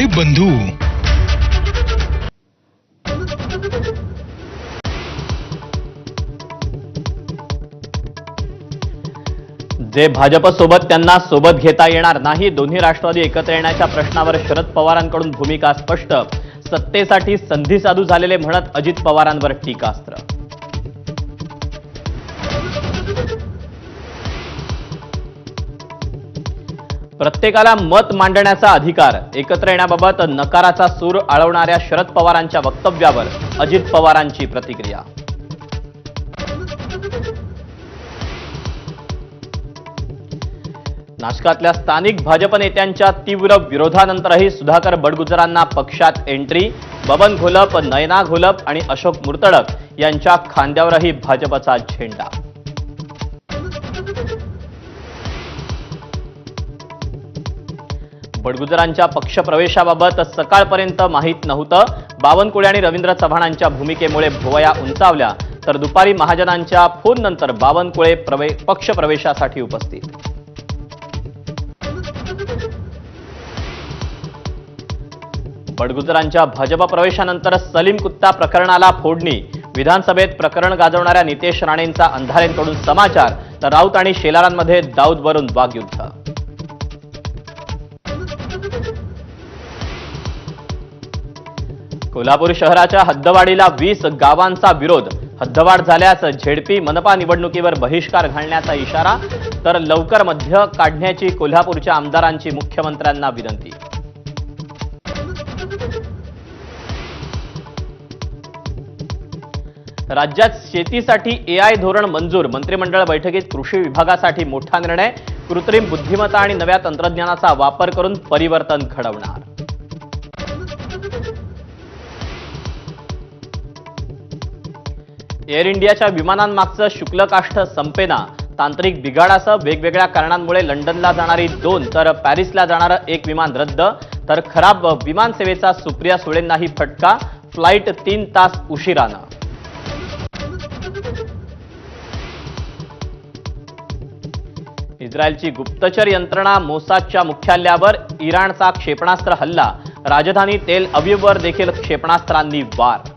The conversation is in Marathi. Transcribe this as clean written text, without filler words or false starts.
बंधू। जे भाजप सोबत त्यांना सोबत घेता येणार नाही। दोन्ही राष्ट्रवादी एकत्र येण्याच्या प्रश्नावर शरद पवारांकडून भूमिका स्पष्ट। सत्तेसाठी संधी साधू झालेले म्हणत अजित पवारांवर टीकास्त्र। प्रत्येकाला मत मांडण्याचा अधिकार, एकत्र येण्याबाबत नकाराचा सूर आळवणाऱ्या शरद पवारांच्या वक्तव्यावर अजित पवारांची प्रतिक्रिया। नाशकातल्या स्थानिक भाजप नेत्यांच्या तीव्र विरोधानंतरही सुधाकर बडगुजरांना पक्षात एंट्री। बबन घोलप, नयना घोलप आणि अशोक मुर्तडक यांच्या खांद्यावरही भाजपचा झेंडा। बडगुजरांच्या पक्षप्रवेशाबाबत सकाळपर्यंत माहीत नव्हतं। बावनकुळे आणि रवींद्र चव्हाणांच्या भूमिकेमुळे भुवया उंचावल्या, तर दुपारी महाजनांच्या फोननंतर बावनकुळे पक्षप्रवेशासाठी उपस्थित। बडगुजरांच्या भाजप प्रवेशानंतर सलीम कुत्ता प्रकरणाला फोडणी। विधानसभेत प्रकरण गाजवणाऱ्या नितेश राणेंचा अंधारेंकडून समाचार, तर राऊत आणि शेलारांमध्ये दाऊदवरून वाग्युद्ध। कोल्हापूर शहराच्या हद्दवाढीला 20 गावांचा विरोध। हद्दवाढ झाल्यास झेडपी मनपा निवडणुकीवर बहिष्कार घालण्याचा इशारा, तर लवकर मध्य काढण्याची कोल्हापूरच्या आमदारांची मुख्यमंत्र्यांना विनंती। राज्यात शेतीसाठी एआय धोरण मंजूर। मंत्रिमंडळ बैठकीत कृषी विभागासाठी मोठा निर्णय। कृत्रिम बुद्धिमत्ता आणि नव्या तंत्रज्ञानाचा वापर करून परिवर्तन घडवणार। एअर इंडियाच्या विमानांमागचं शुल्ककाष्ठ संपेना। तांत्रिक बिघाडासह वेगवेगळ्या कारणांमुळे लंडनला जाणारी 2 तर पॅरिसला जाणारं 1 विमान रद्द। तर खराब विमान सेवेचा सुप्रिया सुळेंनाही फटका, फ्लाईट 3 तास उशिरानं। इस्रायलची गुप्तचर यंत्रणा मोसादच्या मुख्यालयावर इराणचा क्षेपणास्त्र हल्ला। राजधानी तेल अविववर देखील क्षेपणास्त्रांनी वार।